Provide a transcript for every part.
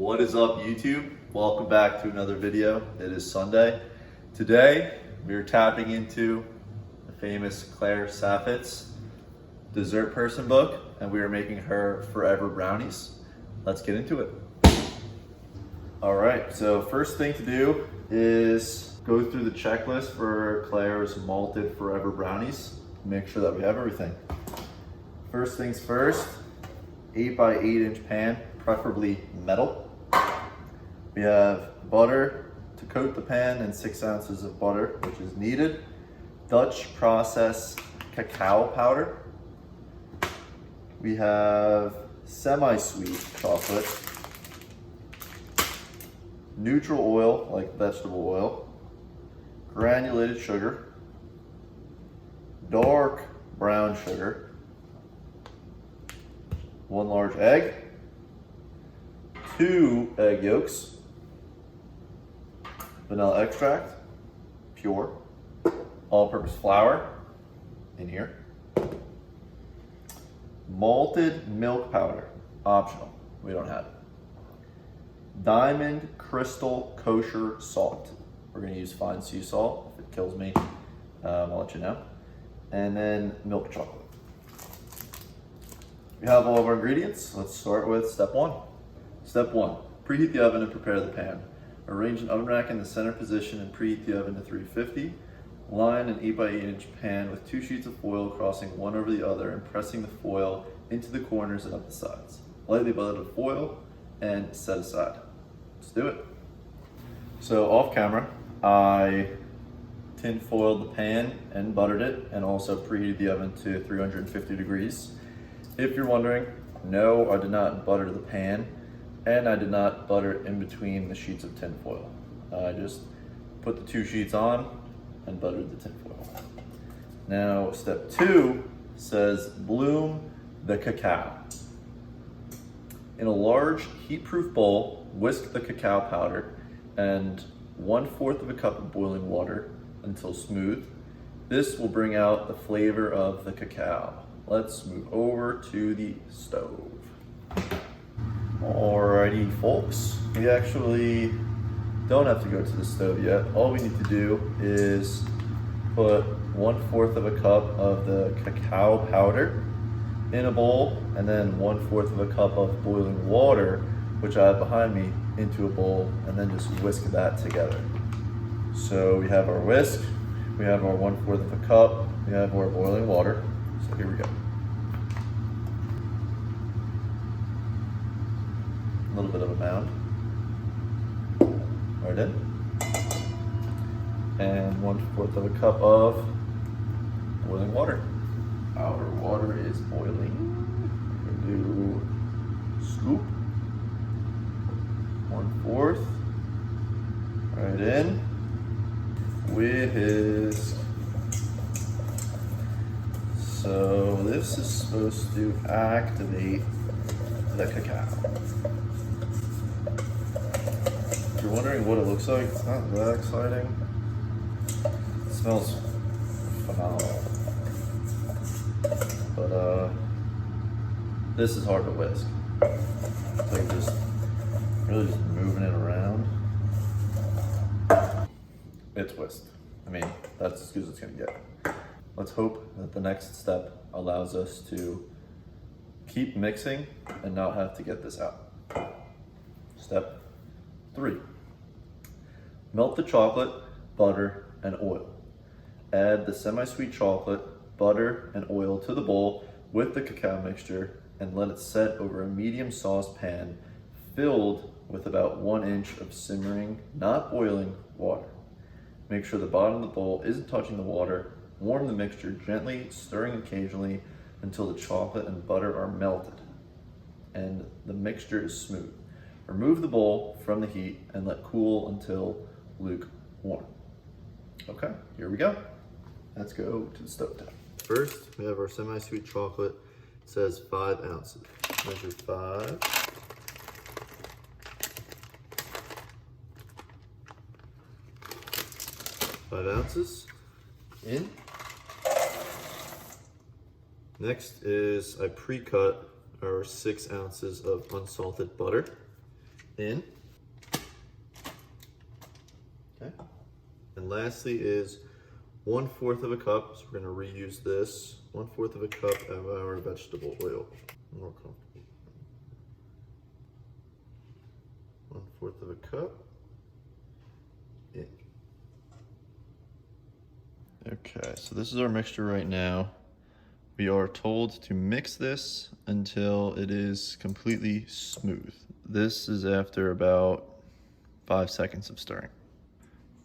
What is up, YouTube? Welcome back to another video. It is Sunday. Today we are tapping into the famous Claire Saffitz dessert person book, and we are making her forever brownies. Let's get into it. All right, so first thing to do is go through the checklist for Claire's Malted forever brownies. Make sure that we have everything. First things first, 8 by 8 inch pan, preferably metal. We have butter to coat the pan and 6 ounces of butter, which is needed. Dutch process cacao powder. We have semi-sweet chocolate. Neutral oil, like vegetable oil. Granulated sugar. Dark brown sugar. 1 large egg. 2 egg yolks. Vanilla extract, pure. All-purpose flour in here. Malted milk powder, optional, we don't have it. Diamond crystal kosher salt. We're gonna use fine sea salt. If it kills me, I'll let you know. And then milk chocolate. We have all of our ingredients. Let's start with step 1. Step 1, preheat the oven and prepare the pan. Arrange an oven rack in the center position and preheat the oven to 350. Line an 8 by 8 inch pan with 2 sheets of foil crossing one over the other and pressing the foil into the corners and up the sides. Lightly butter the foil and set aside. Let's do it. So off camera, I tin foiled the pan and buttered it, and also preheated the oven to 350 degrees. If you're wondering, no, I did not butter the pan, and I did not butter it in between the sheets of tin foil. I just put the 2 sheets on and buttered the tin foil. Now, step 2 says bloom the cacao. In a large heat-proof bowl, whisk the cacao powder and 1/4 of a cup of boiling water until smooth. This will bring out the flavor of the cacao. Let's move over to the stove. Alrighty, folks, we actually don't have to go to the stove yet. All we need to do is put 1/4 of a cup of the cacao powder in a bowl, and then 1/4 of a cup of boiling water, which I have behind me, into a bowl, and then just whisk that together. So we have our whisk, we have our 1/4 of a cup, we have our boiling water. So here we go. A little bit of a mound. Right in. And 1/4 of a cup of boiling water. Our water is boiling. We're gonna do scoop. 1/4. Right in. Whisk. So this is supposed to activate the cacao. If you're wondering what it looks like, it's not that exciting. It smells phenomenal. But this is hard to whisk. It's like just really just moving it around. It's whisked. I mean, that's as good as it's gonna get. Let's hope that the next step allows us to keep mixing and not have to get this out. Step 3. Melt the chocolate, butter, and oil. Add the semi-sweet chocolate, butter, and oil to the bowl with the cacao mixture and let it set over a medium saucepan filled with about 1 inch of simmering, not boiling, water. Make sure the bottom of the bowl isn't touching the water. Warm the mixture gently, stirring occasionally until the chocolate and butter are melted and the mixture is smooth. Remove the bowl from the heat and let cool until lukewarm. Okay, here we go. Let's go to the stove top. First, we have our semi-sweet chocolate. It says 5 ounces. Measure 5. Five ounces in. Next is I pre-cut our 6 ounces of unsalted butter. in. Okay. And lastly is 1/4 of a cup, so we're gonna reuse this, 1/4 of a cup of our vegetable oil. More comfortable. 1/4 of a cup in. Okay, so this is our mixture right now. We are told to mix this until it is completely smooth. This is after about 5 seconds of stirring.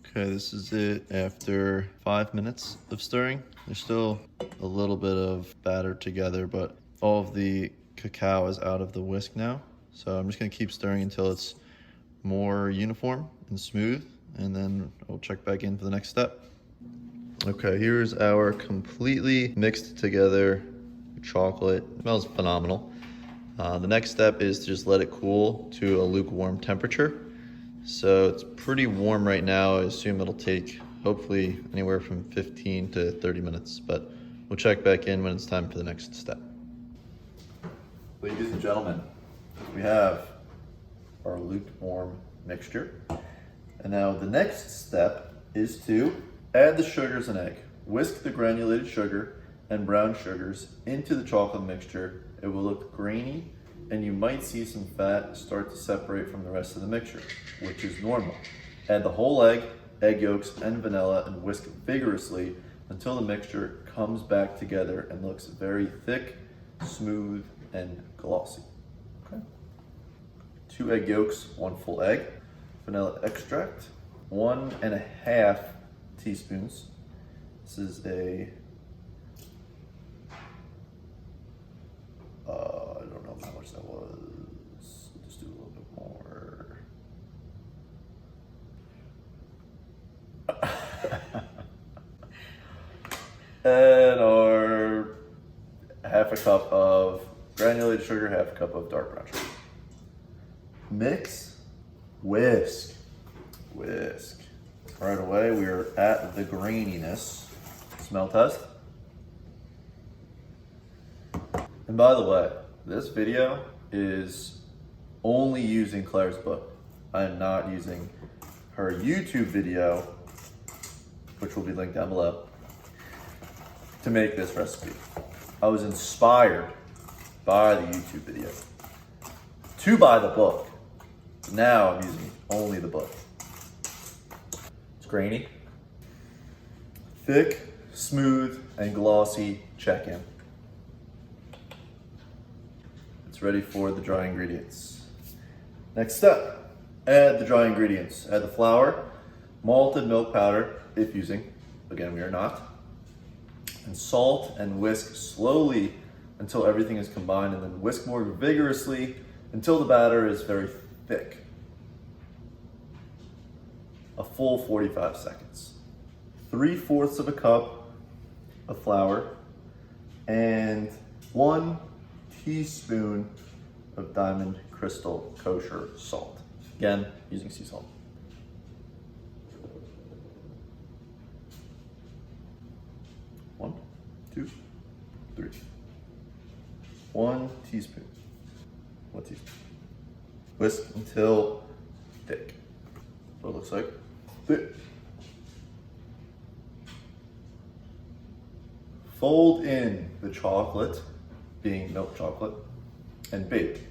Okay, this is it after 5 minutes of stirring. There's still a little bit of batter together, but all of the cacao is out of the whisk now. So I'm just gonna keep stirring until it's more uniform and smooth, and then I'll check back in for the next step. Okay, here's our completely mixed together chocolate. It smells phenomenal. The next step is to just let it cool to a lukewarm temperature. So it's pretty warm right now. I assume it'll take hopefully anywhere from 15 to 30 minutes, but we'll check back in when it's time for the next step. Ladies and gentlemen, we have our lukewarm mixture. And now the next step is to add the sugars and egg. Whisk the granulated sugar and brown sugars into the chocolate mixture. It will look grainy, and you might see some fat start to separate from the rest of the mixture, which is normal. Add the whole egg yolks, and vanilla, and whisk vigorously until the mixture comes back together and looks very thick, smooth, and glossy. Okay. 2 egg yolks, 1 full egg, vanilla extract, 1.5 teaspoons. This is a I don't know how much that was. We'll just do a little bit more. And our 1/2 cup of granulated sugar, 1/2 cup of dark brown sugar. Mix, whisk, whisk. Right away, we are at the graininess. Smell test. And by the way, this video is only using Claire's book. I am not using her YouTube video, which will be linked down below, to make this recipe. I was inspired by the YouTube video to buy the book. Now I'm using only the book. It's grainy, thick, smooth, and glossy. Check in. It's ready for the dry ingredients. Next step, add the dry ingredients. Add the flour, malted milk powder, if using. Again, we are not. And salt, and whisk slowly until everything is combined, and then whisk more vigorously until the batter is very thick. A full 45 seconds. 3/4 of a cup of flour and 1 teaspoon of Diamond Crystal kosher salt. Again, using sea salt. One, 2, 3. 1 teaspoon. 1 teaspoon. Whisk until thick. That's what it looks like. Thick. Fold in the chocolate, being milk chocolate, and bake.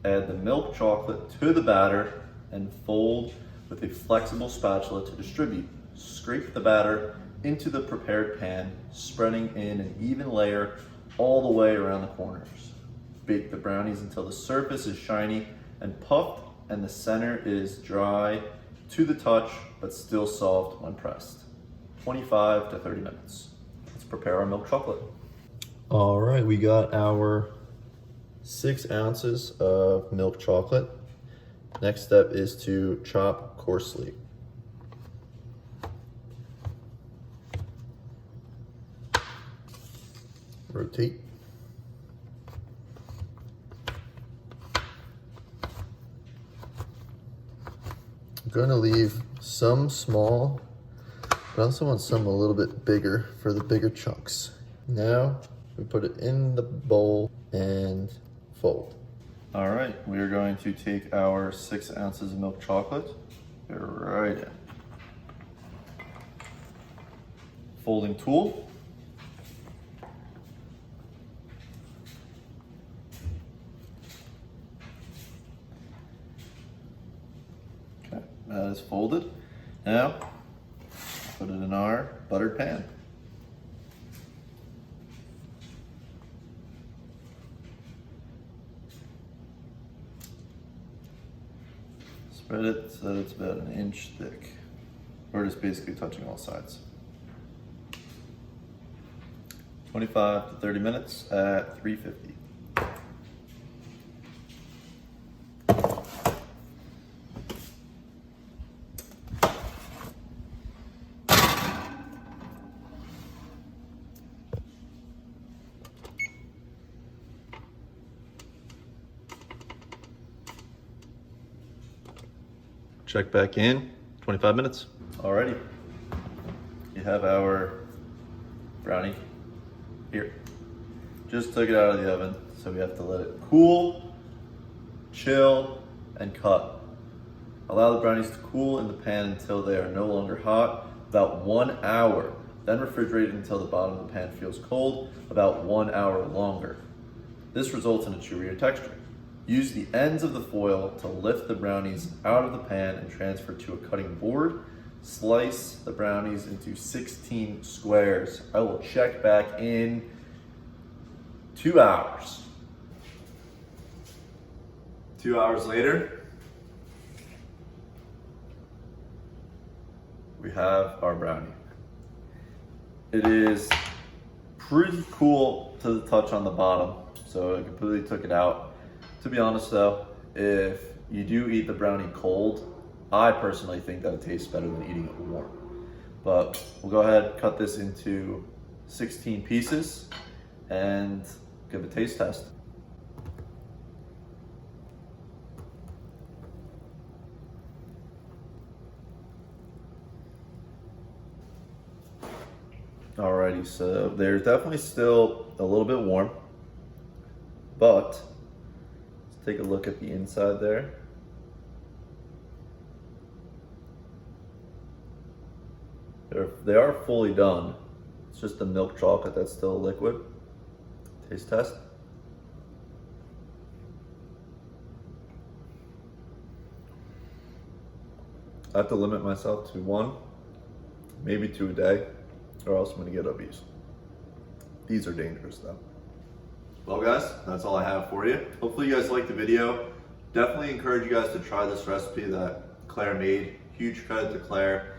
Add the milk chocolate to the batter and fold with a flexible spatula to distribute. Scrape the batter into the prepared pan, spreading in an even layer all the way around the corners. Bake the brownies until the surface is shiny and puffed and the center is dry to the touch but still soft when pressed. 25 to 30 minutes. Let's prepare our milk chocolate. All right, we got our 6 ounces of milk chocolate. Next step is to chop coarsely. Rotate. I'm going to leave some small, but I also want some a little bit bigger for the bigger chunks. Now we put it in the bowl and fold. All right, we are going to take our 6 ounces of milk chocolate, get it right in. Folding tool. Okay, that is folded. Now, put it in our buttered pan. Spread it so that it's about an inch thick. We're just basically touching all sides. 25 to 30 minutes at 350. Check back in, 25 minutes. Alrighty, you have our brownie here. Just took it out of the oven, so we have to let it cool, chill, and cut. Allow the brownies to cool in the pan until they are no longer hot, about 1 hour. Then refrigerate until the bottom of the pan feels cold, about 1 hour longer. This results in a chewier texture. Use the ends of the foil to lift the brownies out of the pan and transfer to a cutting board. Slice the brownies into 16 squares. I will check back in 2 hours. 2 hours later, we have our brownie. It is pretty cool to the touch on the bottom, so I completely took it out. To be honest though, if you do eat the brownie cold, I personally think that it tastes better than eating it warm. But we'll go ahead, cut this into 16 pieces and give a taste test. Alrighty, so they're definitely still a little bit warm, but let's take a look at the inside there. They are fully done. It's just the milk chocolate that's still liquid. Taste test. I have to limit myself to 1, maybe 2 a day, or else I'm gonna get obese. These are dangerous though. Well guys, that's all I have for you. Hopefully you guys liked the video. Definitely encourage you guys to try this recipe that Claire made. Huge credit to Claire.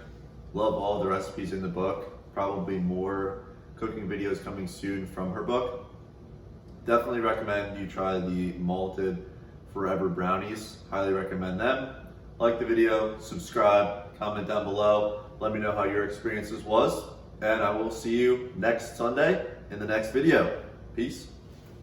Love all the recipes in the book. Probably more cooking videos coming soon from her book. Definitely recommend you try the Malted Forever Brownies. Highly recommend them. Like the video, subscribe, comment down below. Let me know how your experiences was. And I will see you next Sunday in the next video. Peace.